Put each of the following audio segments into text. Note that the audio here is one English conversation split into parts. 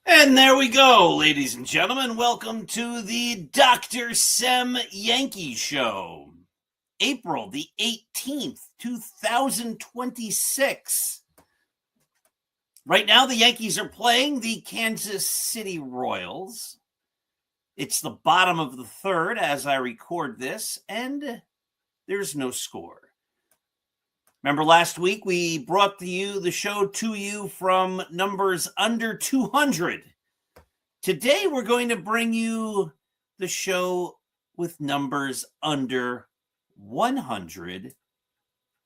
And there we go, ladies and gentlemen. Welcome to the Dr. Sem Yankees Show. April the 18th, 2026. Right now, the Yankees are playing the Kansas City Royals. It's the bottom of the third as I record this, and there's no score. Remember last week we brought the show to you from numbers under 200. Today we're going to bring you the show with numbers under 100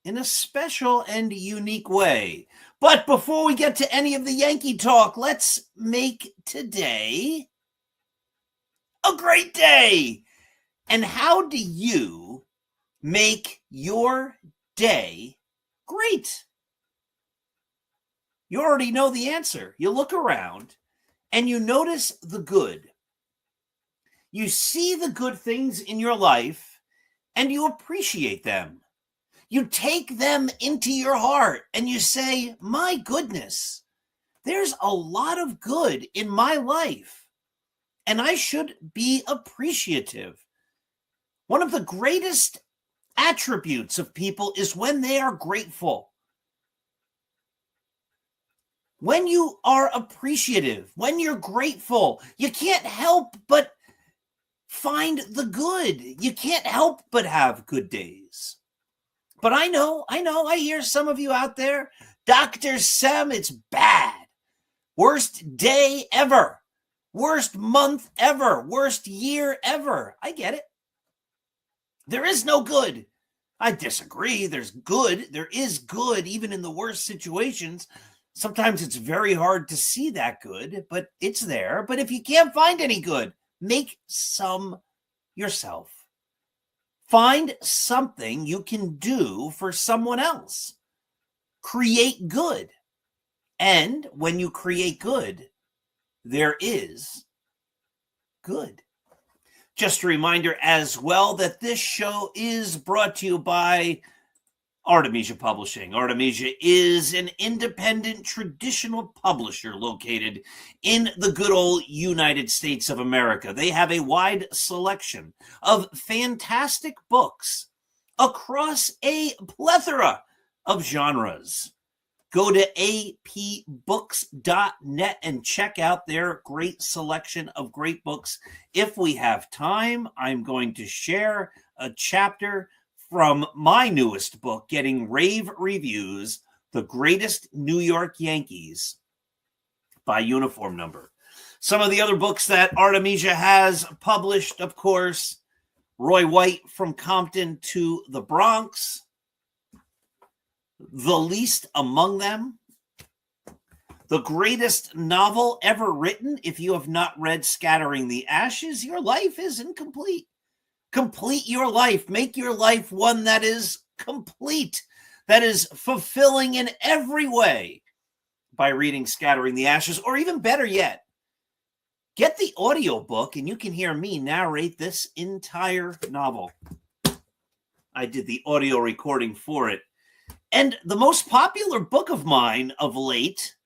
in a special and unique way. But before we get to any of the Yankee talk, let's make today a great day. And how do you make your day great? You already know the answer. You look around and you notice the good. You see the good things in your life and you appreciate them. You take them into your heart and you say, my goodness, there's a lot of good in my life and I should be appreciative. One of the greatest attributes of people is when they are grateful. When you are appreciative, when you're grateful, you can't help but find the good. You can't help but have good days. But I know, I hear some of you out there, Dr. Sem, it's bad. Worst day ever. Worst month ever. Worst year ever. I get it. There is no good. I disagree. There's good. There is good even in the worst situations. Sometimes it's very hard to see that good, but it's there. But if you can't find any good, make some yourself. Find something you can do for someone else. Create good. And when you create good, there is good. Just a reminder as well that this show is brought to you by Artemisia Publishing. Artemisia is an independent traditional publisher located in the good old United States of America. They have a wide selection of fantastic books across a plethora of genres. Go to apbooks.net and check out their great selection of great books. If we have time, I'm going to share a chapter from my newest book, getting rave reviews, The Greatest New York Yankees by uniform number. Some of the other books that Artemisia has published, of course, Roy White, From Compton to the Bronx, The Least Among Them, the greatest novel ever written. If you have not read Scattering the Ashes, your life is incomplete. Complete your life. Make your life one that is complete, that is fulfilling in every way by reading Scattering the Ashes, or even better yet, get the audiobook and you can hear me narrate this entire novel. I did the audio recording for it. And the most popular book of mine of late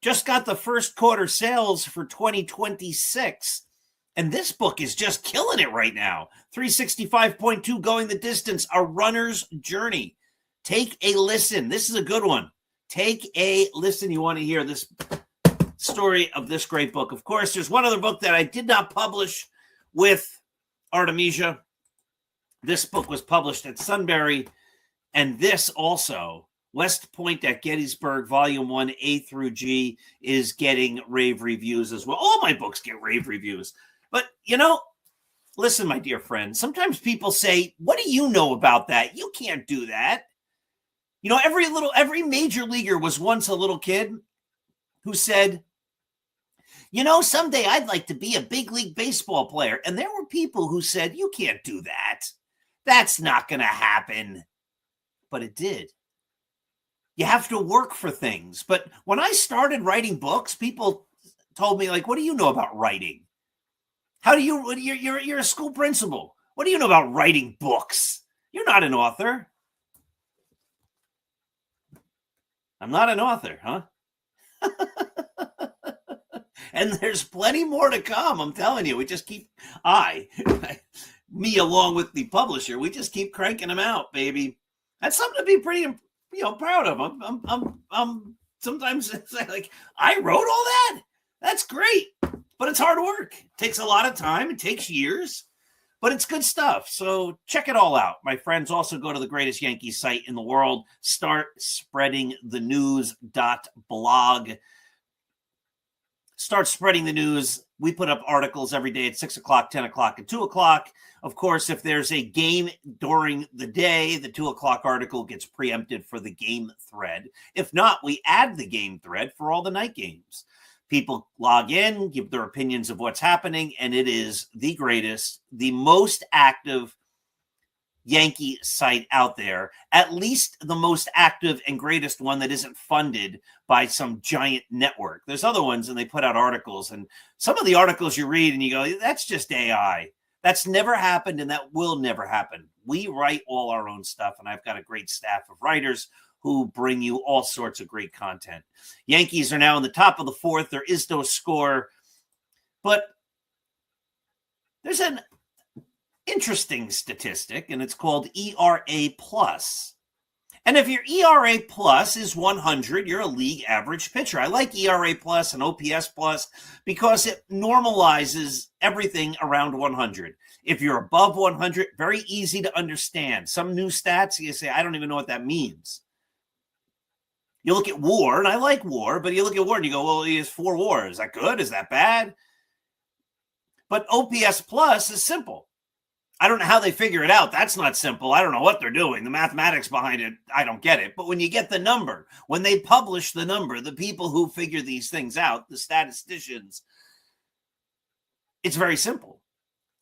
just got the first quarter sales for 2026. And this book is just killing it right now. 365.2 Going the Distance, A Runner's Journey. Take a listen. This is a good one. Take a listen. You want to hear this story of this great book. Of course, there's one other book that I did not publish with Artemisia. This book was published at Sunbury. And this also, West Point at Gettysburg, Volume 1, A through G, is getting rave reviews as well. All my books get rave reviews. But, listen, my dear friend, sometimes people say, what do you know about that? You can't do that. Every major leaguer was once a little kid who said, someday I'd like to be a big league baseball player. And there were people who said, you can't do that. That's not going to happen. But it did. You have to work for things. But when I started writing books, people told me, like, what do you know about writing? You're a school principal. What do you know about writing books? You're not an author. I'm not an author, huh? And there's plenty more to come. I'm telling you, we just keep, me along with the publisher, we just keep cranking them out, baby. That's something to be pretty, proud of. I'm sometimes it's like, I wrote all that. That's great, but it's hard work. It takes a lot of time. It takes years, but it's good stuff. So check it all out. My friends, also go to the greatest Yankees site in the world, startspreadingthenews.blog. Start spreading the news. We put up articles every day at 6 o'clock, 10 o'clock, and 2 o'clock. Of course, if there's a game during the day, the 2 o'clock article gets preempted for the game thread. If not, we add the game thread for all the night games. People log in, give their opinions of what's happening, and it is the greatest, the most active Yankee site out there, at least the most active and greatest one that isn't funded by some giant network. There's other ones, and they put out articles, and some of the articles you read and you go, that's just AI. That's never happened, and that will never happen. We write all our own stuff, and I've got a great staff of writers who bring you all sorts of great content. Yankees are now in the top of the fourth. There is no score, but there's an interesting statistic, and it's called ERA plus. And if your ERA plus is 100, you're a league average pitcher. I like ERA plus and OPS plus because it normalizes everything around 100. If you're above 100, very easy to understand. Some new stats, you say, I don't even know what that means. You look at WAR, and I like WAR, but you look at WAR and you go, well, he has 4 WAR. Is that good? Is that bad? But OPS plus is simple. I don't know how they figure it out. That's not simple. I don't know what they're doing. The mathematics behind it, I don't get it. But when you get the number, when they publish the number, the people who figure these things out, the statisticians, it's very simple.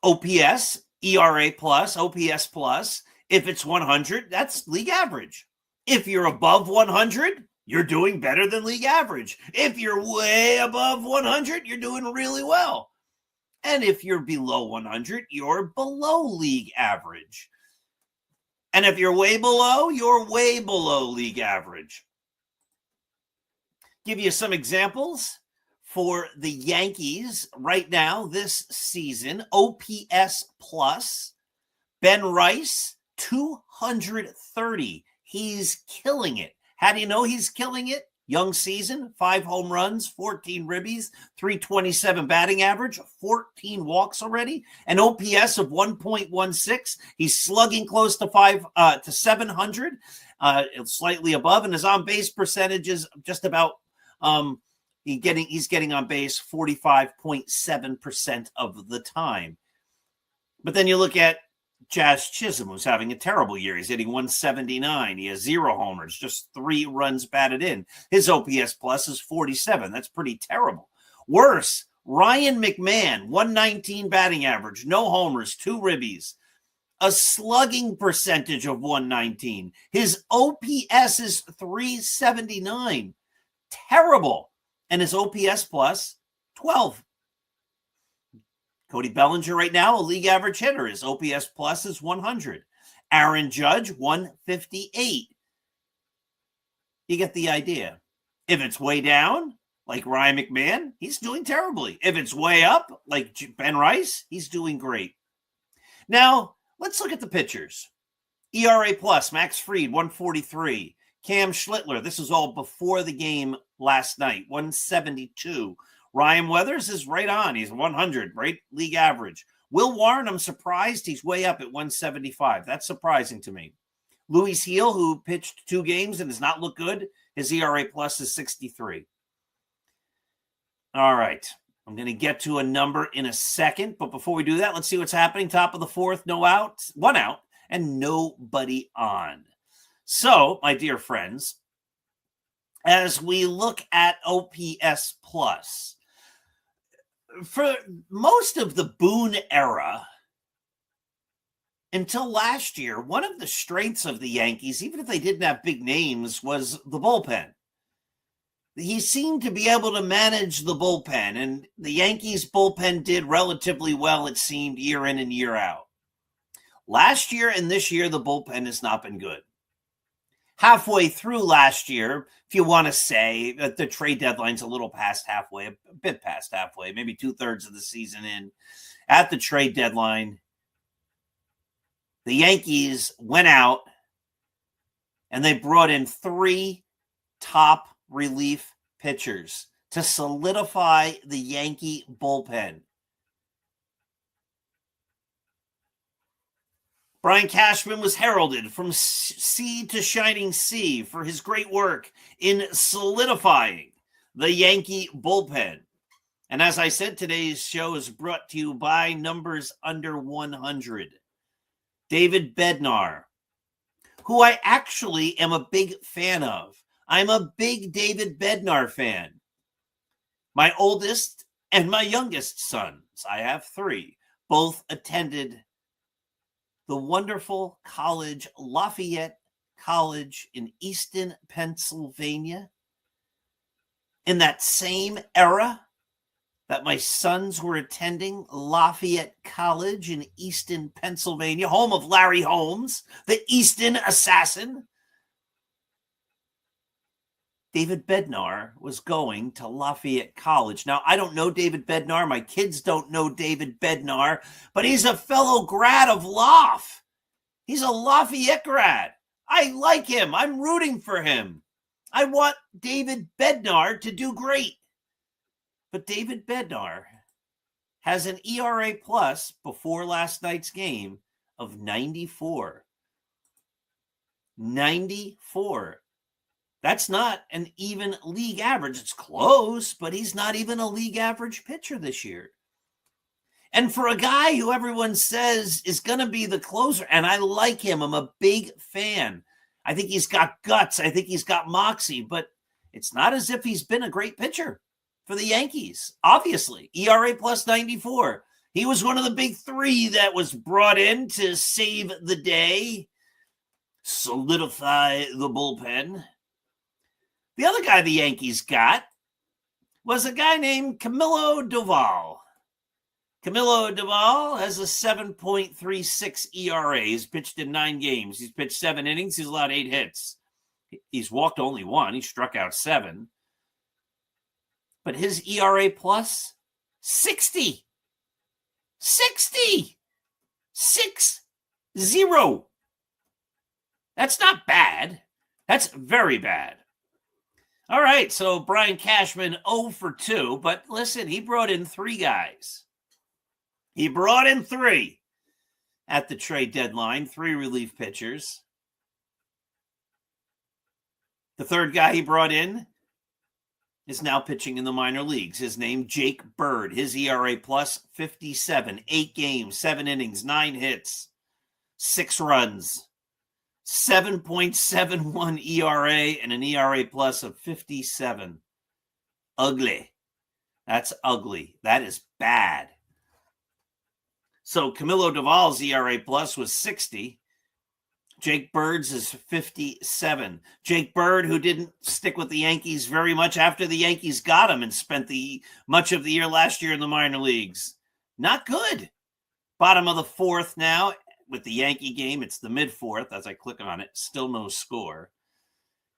OPS, ERA plus, OPS plus. If it's 100, that's league average. If you're above 100, you're doing better than league average. If you're way above 100, you're doing really well. And if you're below 100, you're below league average. And if you're way below, you're way below league average. Give you some examples for the Yankees right now this season. OPS plus, Ben Rice, 230. He's killing it. How do you know he's killing it? Young season, 5 home runs, 14 ribbies, 327 batting average, 14 walks already, an OPS of 1.16. He's slugging close to 700, slightly above, and his on-base percentage is just about he's getting on base 45.7% of the time. But then you look at Jazz Chisholm, who's having a terrible year. He's hitting 179. He has 0 homers, just 3 runs batted in. His OPS plus is 47. That's pretty terrible. Worse, Ryan McMahon, 119 batting average, no homers, 2 ribbies, a slugging percentage of 119. His OPS is 379. Terrible. And his OPS plus, 12. Cody Bellinger right now, a league average hitter. His OPS plus is 100. Aaron Judge, 158. You get the idea. If it's way down, like Ryan McMahon, he's doing terribly. If it's way up, like Ben Rice, he's doing great. Now, let's look at the pitchers. ERA plus, Max Fried, 143. Cam Schlittler, this is all before the game last night, 172. Ryan Weathers is right on. He's 100, right league average. Will Warren, I'm surprised he's way up at 175. That's surprising to me. Luis Heel, who pitched 2 games and does not look good, his ERA plus is 63. All right. I'm going to get to a number in a second, but before we do that, let's see what's happening. Top of the fourth, no out, 1 out, and nobody on. So, my dear friends, as we look at OPS plus, for most of the Boone era, until last year, one of the strengths of the Yankees, even if they didn't have big names, was the bullpen. He seemed to be able to manage the bullpen, and the Yankees bullpen did relatively well, it seemed, year in and year out. Last year and this year, the bullpen has not been good. halfway through last year, if you want to say that the trade deadline's a little past halfway, a bit past halfway, maybe 2/3 of the season in, at the trade deadline, the Yankees went out and they brought in 3 top relief pitchers to solidify the Yankee bullpen. Brian Cashman was heralded from sea to shining sea for his great work in solidifying the Yankee bullpen. And as I said, today's show is brought to you by Numbers Under 100. David Bednar, who I actually am a big fan of. I'm a big David Bednar fan. My oldest and my youngest sons, I have 3, both attended the wonderful college, Lafayette College in Easton, Pennsylvania. In that same era that my sons were attending Lafayette College in Easton, Pennsylvania, home of Larry Holmes, the Easton assassin, David Bednar was going to Lafayette College. Now, I don't know David Bednar. My kids don't know David Bednar, but he's a fellow grad of Laf. He's a Lafayette grad. I like him. I'm rooting for him. I want David Bednar to do great. But David Bednar has an ERA plus before last night's game of 94. 94. That's not an even league average. It's close, but he's not even a league average pitcher this year. And for a guy who everyone says is going to be the closer, and I like him, I'm a big fan. I think he's got guts. I think he's got moxie, but it's not as if he's been a great pitcher for the Yankees. Obviously, ERA plus 94. He was one of the big 3 that was brought in to save the day, solidify the bullpen. The other guy the Yankees got was a guy named Camilo Doval. Camilo Doval has a 7.36 ERA. He's pitched in 9 games. He's pitched 7 innings. He's allowed 8 hits. He's walked only 1. He struck out 7. But his ERA plus, 60. 60. 6-0. That's not bad. That's very bad. All right, so Brian Cashman 0 for 2, but listen, he brought in 3 guys. He brought in 3 at the trade deadline, 3 relief pitchers. The third guy he brought in is now pitching in the minor leagues. His name, Jake Bird. His ERA plus 57, 8 games, 7 innings, 9 hits, 6 runs. 7.71 ERA and an ERA plus of 57. Ugly. That's ugly. That is bad. So Camilo Doval's ERA plus was 60. Jake Bird's is 57. Jake Bird, who didn't stick with the Yankees very much after the Yankees got him and spent much of the year last year in the minor leagues. Not good. Bottom of the 4th now. With the Yankee game, it's the mid-4th. As I click on it, still no score.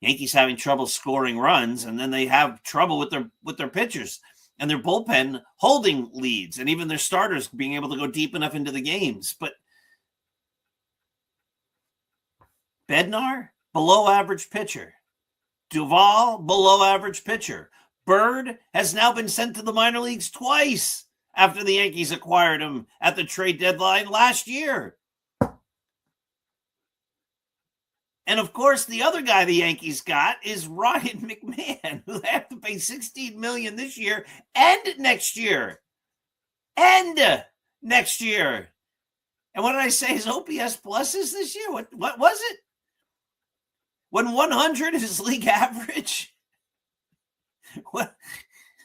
Yankees having trouble scoring runs, and then they have trouble with their pitchers and their bullpen holding leads, and even their starters being able to go deep enough into the games. But Bednar, below average pitcher. Doval, below average pitcher. Bird has now been sent to the minor leagues twice after the Yankees acquired him at the trade deadline last year. And, of course, the other guy the Yankees got is Ryan McMahon, who they have to pay $16 million this year and next year. And next year. And what did I say his OPS plus is this year? What was it? When 100 is league average? What?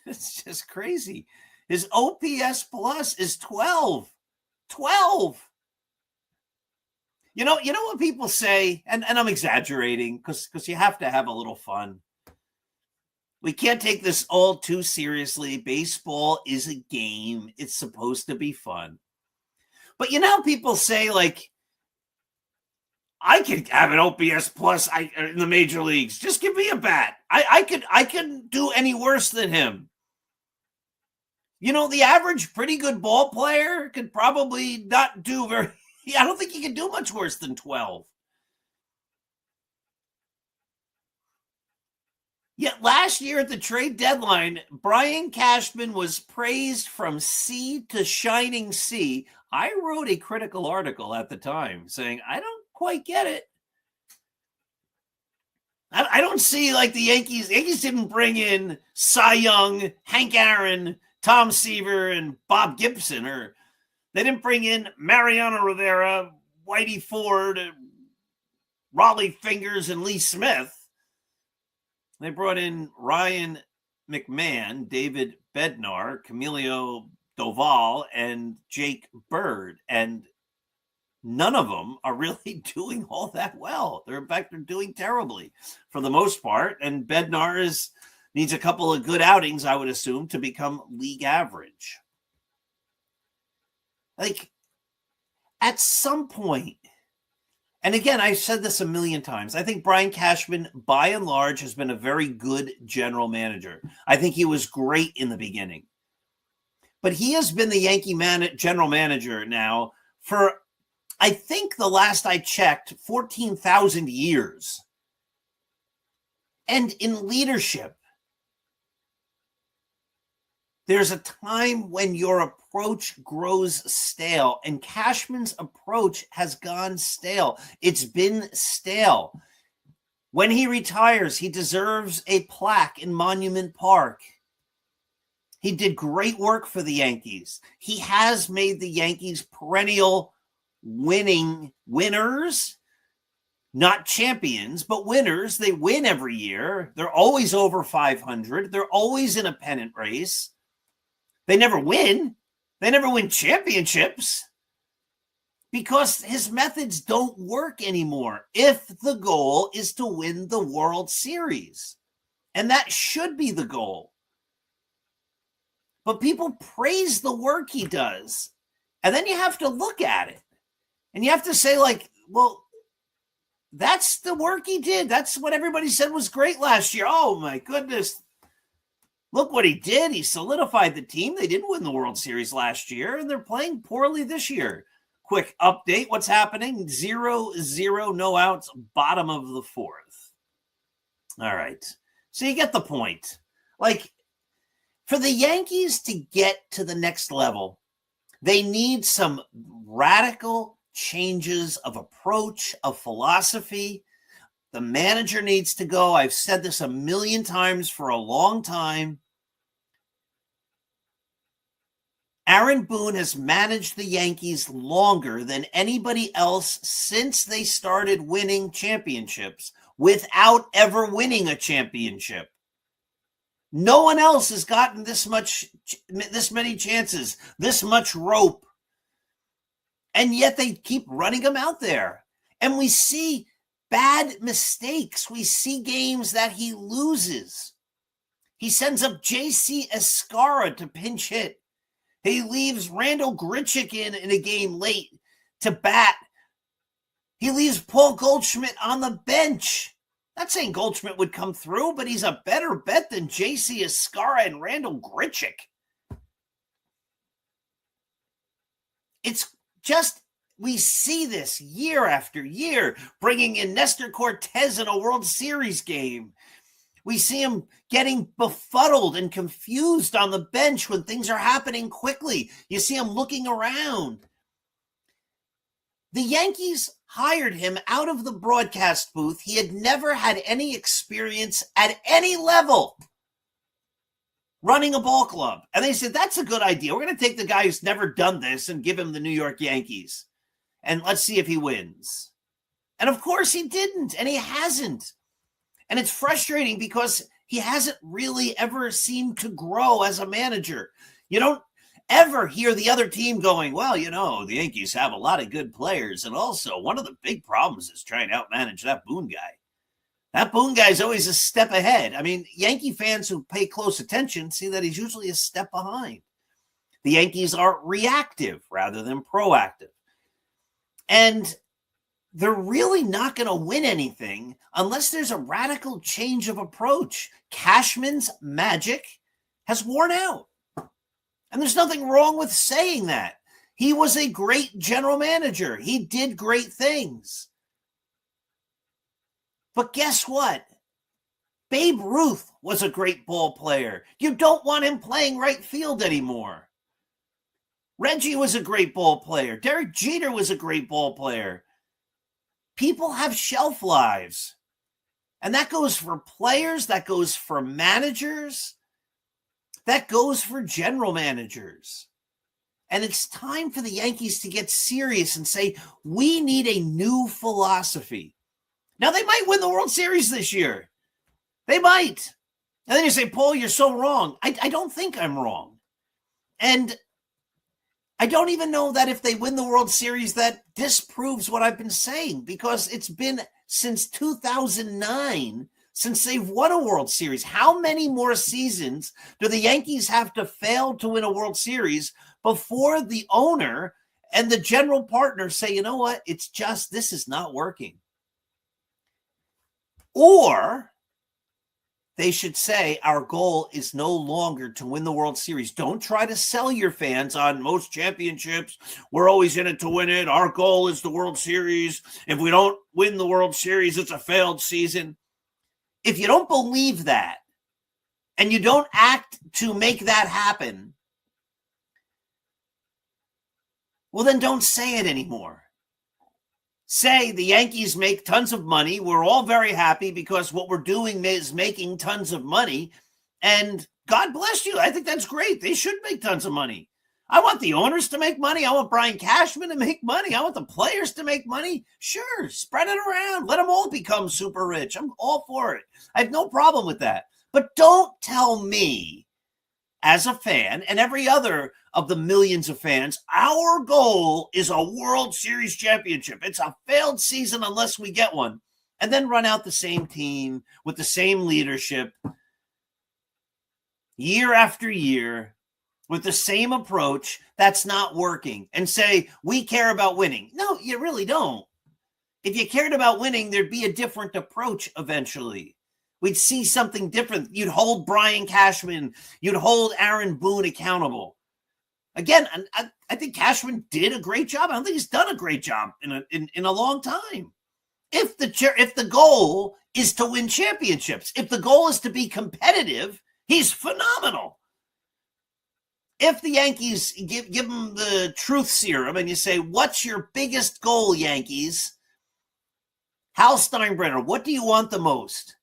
It's just crazy. His OPS plus is 12. 12. You know what people say, and I'm exaggerating because you have to have a little fun. We can't take this all too seriously. Baseball is a game. It's supposed to be fun. But you know how people say, like, I could have an OPS plus in the major leagues. Just give me a bat. I can do any worse than him. You know, the average pretty good ball player could probably not do very. I don't think he can do much worse than 12. Yet last year at the trade deadline, Brian Cashman was praised from sea to shining sea. I wrote a critical article at the time saying, I don't quite get it. I don't see like the Yankees. Yankees didn't bring in Cy Young, Hank Aaron, Tom Seaver, and Bob Gibson, or they didn't bring in Mariano Rivera, Whitey Ford, Raleigh Fingers, and Lee Smith. They brought in Ryan McMahon, David Bednar, Camilo Doval, and Jake Bird. And none of them are really doing all that well. In fact, they're doing terribly for the most part. And Bednar needs a couple of good outings, I would assume, to become league average. Like, at some point, and again, I've said this a million times, I think Brian Cashman, by and large, has been a very good general manager. I think he was great in the beginning. But he has been the Yankee general manager now for, I think the last I checked, 14,000 years. And in leadership, there's a time when your approach grows stale, and Cashman's approach has gone stale. It's been stale. When he retires, he deserves a plaque in Monument Park. He did great work for the Yankees. He has made the Yankees perennial winners, not champions, but winners. They win every year. They're always over 500. They're always in a pennant race. They never win. They never win championships because his methods don't work anymore if the goal is to win the World Series. And that should be the goal. But people praise the work he does. And then you have to look at it. And you have to say, like, well, that's the work he did. That's what everybody said was great last year. Oh, my goodness. Look what he did. He solidified the team. They didn't win the World Series last year, and they're playing poorly this year. Quick update. What's happening? 0-0, no outs, bottom of the fourth. All right. So you get the point. Like, for the Yankees to get to the next level, they need some radical changes of approach, of philosophy. The manager needs to go. I've said this a million times for a long time. Aaron Boone has managed the Yankees longer than anybody else since they started winning championships without ever winning a championship. No one else has gotten this many chances, this much rope. And yet they keep running him out there. And we see bad mistakes. We see games that he loses. He sends up J.C. Escarra to pinch hit. He leaves Randall Grichuk in a game late to bat. He leaves Paul Goldschmidt on the bench. Not saying Goldschmidt would come through, but he's a better bet than J.C. Escarra and Randall Grichuk. It's just, we see this year after year, bringing in Nestor Cortez in a World Series game. We see him getting befuddled and confused on the bench when things are happening quickly. You see him looking around. The Yankees hired him out of the broadcast booth. He had never had any experience at any level running a ball club. And they said, that's a good idea. We're going to take the guy who's never done this and give him the New York Yankees. And let's see if he wins. And of course he didn't, and he hasn't. And it's frustrating because he hasn't really ever seemed to grow as a manager. You don't ever hear the other team going, well, you know, the Yankees have a lot of good players. And also one of the big problems is trying to outmanage that Boone guy. That Boone guy is always a step ahead. I mean, Yankee fans who pay close attention see that he's usually a step behind. The Yankees are reactive rather than proactive. And they're really not going to win anything unless there's a radical change of approach. Cashman's magic has worn out. And there's nothing wrong with saying that. He was a great general manager. He did great things. But guess what? Babe Ruth was a great ball player. You don't want him playing right field anymore. Reggie was a great ball player. Derek Jeter was a great ball player. People have shelf lives. And that goes for players, that goes for managers, that goes for general managers. And it's time for the Yankees to get serious and say, we need a new philosophy. Now, they might win the World Series this year. They might. And then you say, Paul, you're so wrong. I don't think I'm wrong. And I don't even know that if they win the World Series, that disproves what I've been saying, because it's been since 2009 since they've won a World Series. How many more seasons do the Yankees have to fail to win a World Series before the owner and the general partner say, you know what, it's just, this is not working? Or they should say, our goal is no longer to win the World Series. Don't try to sell your fans on most championships. We're always in it to win it. Our goal is the World Series. If we don't win the World Series, it's a failed season. If you don't believe that, and you don't act to make that happen, well, then don't say it anymore. Say the Yankees make tons of money. We're all very happy because what we're doing is making tons of money. And God bless you. I think that's great. They should make tons of money. I want the owners to make money. I want Brian Cashman to make money. I want the players to make money. Sure, spread it around. Let them all become super rich. I'm all for it. I have no problem with that. But don't tell me, as a fan, and every other of the millions of fans, our goal is a World Series championship. It's a failed season unless we get one. And then run out the same team with the same leadership year after year with the same approach that's not working, and say, we care about winning. No, you really don't. If you cared about winning, there'd be a different approach eventually. We'd see something different. You'd hold Brian Cashman. You'd hold Aaron Boone accountable. Again, I think Cashman did a great job. I don't think he's done a great job in a long time. If the goal is to win championships, if the goal is to be competitive, he's phenomenal. If the Yankees give him the truth serum and you say, what's your biggest goal, Yankees? Hal Steinbrenner, what do you want the most?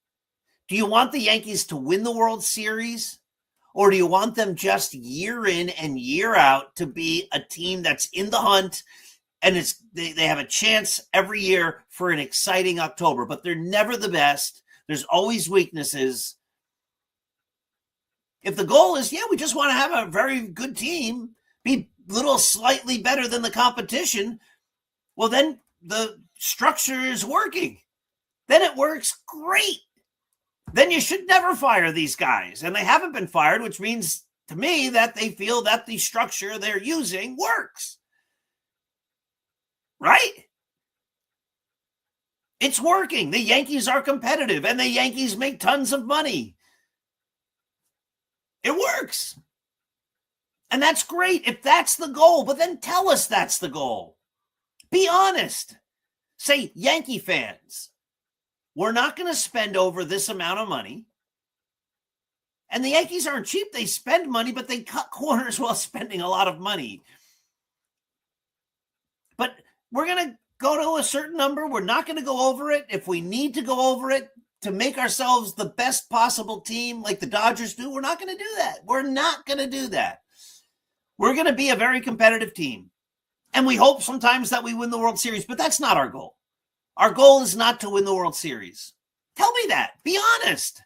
Do you want the Yankees to win the World Series? Or do you want them just year in and year out to be a team that's in the hunt and they have a chance every year for an exciting October, but they're never the best. There's always weaknesses. If the goal is, we just want to have a very good team, be a little slightly better than the competition, well, then the structure is working. Then it works great. Then you should never fire these guys. And they haven't been fired, which means to me that they feel that the structure they're using works. Right? It's working. The Yankees are competitive and the Yankees make tons of money. It works. And that's great if that's the goal, but then tell us that's the goal. Be honest. Say, Yankee fans, we're not going to spend over this amount of money. And the Yankees aren't cheap. They spend money, but they cut corners while spending a lot of money. But we're going to go to a certain number. We're not going to go over it. If we need to go over it to make ourselves the best possible team like the Dodgers do, we're not going to do that. We're not going to do that. We're going to be a very competitive team. And we hope sometimes that we win the World Series, but that's not our goal. Our goal is not to win the World Series. Tell me that. Be honest.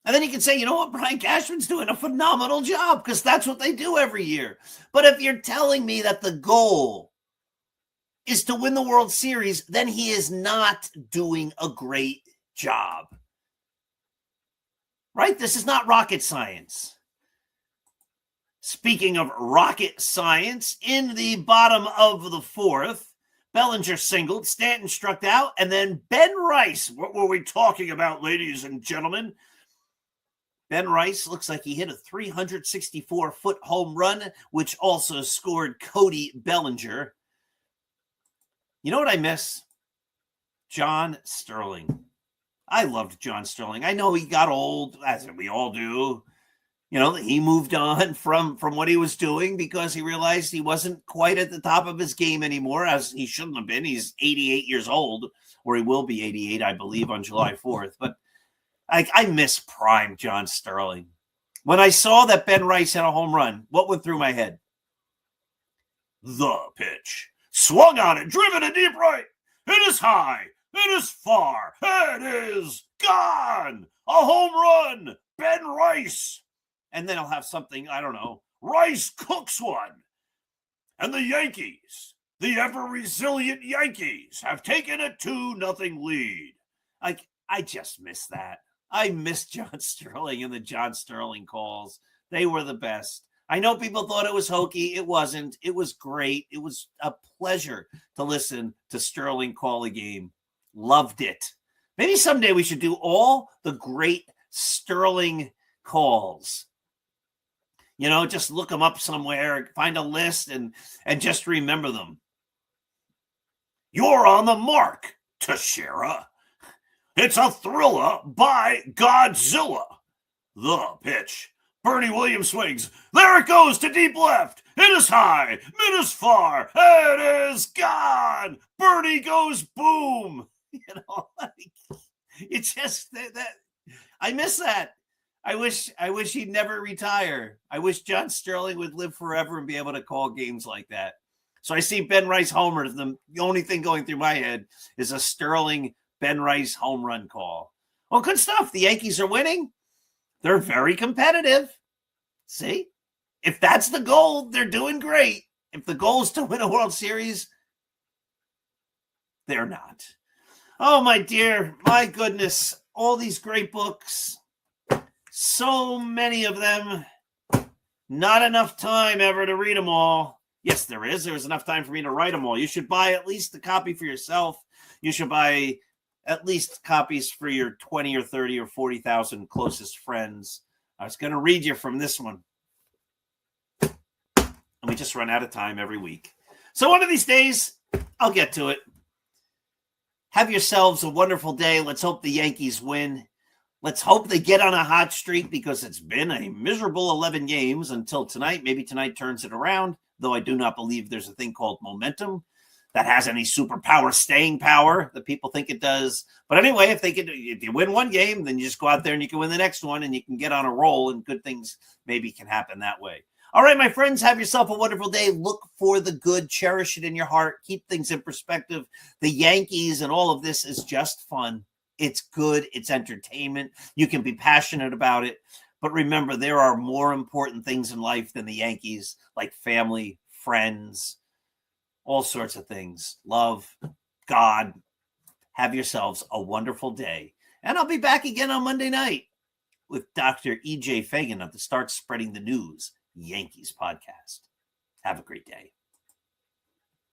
And then you can say, you know what, Brian Cashman's doing a phenomenal job because that's what they do every year. But if you're telling me that the goal is to win the World Series, then he is not doing a great job. Right? This is not rocket science. Speaking of rocket science, in the bottom of the fourth, Bellinger singled, Stanton struck out, and then Ben Rice. What were we talking about, ladies and gentlemen? Ben Rice looks like he hit a 364-foot home run, which also scored Cody Bellinger. You know what I miss? John Sterling. I loved John Sterling. I know he got old, as we all do. You know, he moved on from what he was doing because he realized he wasn't quite at the top of his game anymore, as he shouldn't have been. He's 88 years old, or he will be 88, I believe, on July 4th. But I miss prime John Sterling. When I saw that Ben Rice had a home run, what went through my head? The pitch. Swung on it, driven to deep right. It is high. It is far. It is gone. A home run. Ben Rice. And then I'll have something, I don't know. Rice cooks one. And the Yankees, the ever-resilient Yankees, have taken a 2-0 lead. I just miss that. I miss John Sterling and the John Sterling calls. They were the best. I know people thought it was hokey. It wasn't. It was great. It was a pleasure to listen to Sterling call a game. Loved it. Maybe someday we should do all the great Sterling calls. You know, just look them up somewhere, find a list, and just remember them. You're on the mark, Teixeira. It's a thriller by Godzilla. The pitch. Bernie Williams swings. There it goes to deep left. It is high. It is far. It is gone. Bernie goes boom. You know, it's just that I miss that. I wish he'd never retire. I wish John Sterling would live forever and be able to call games like that. So I see Ben Rice homer. The only thing going through my head is a Sterling Ben Rice home run call. Well, good stuff. The Yankees are winning. They're very competitive. See? If that's the goal, they're doing great. If the goal is to win a World Series, they're not. Oh, my dear. My goodness. All these great books. So many of them. Not enough time ever to read them all. Yes, there is. There's enough time for me to write them all. You should buy at least a copy for yourself. You should buy at least copies for your 20 or 30 or 40,000 closest friends. I was going to read you from this one. And we just run out of time every week. So one of these days, I'll get to it. Have yourselves a wonderful day. Let's hope the Yankees win. Let's hope they get on a hot streak because it's been a miserable 11 games until tonight. Maybe tonight turns it around, though I do not believe there's a thing called momentum that has any superpower staying power that people think it does. But anyway, if you win one game, then you just go out there and you can win the next one and you can get on a roll and good things maybe can happen that way. All right, my friends, have yourself a wonderful day. Look for the good. Cherish it in your heart. Keep things in perspective. The Yankees and all of this is just fun. It's good. It's entertainment. You can be passionate about it. But remember, there are more important things in life than the Yankees, like family, friends, all sorts of things. Love, God. Have yourselves a wonderful day. And I'll be back again on Monday night with Dr. E.J. Fagan of the Start Spreading the News Yankees podcast. Have a great day.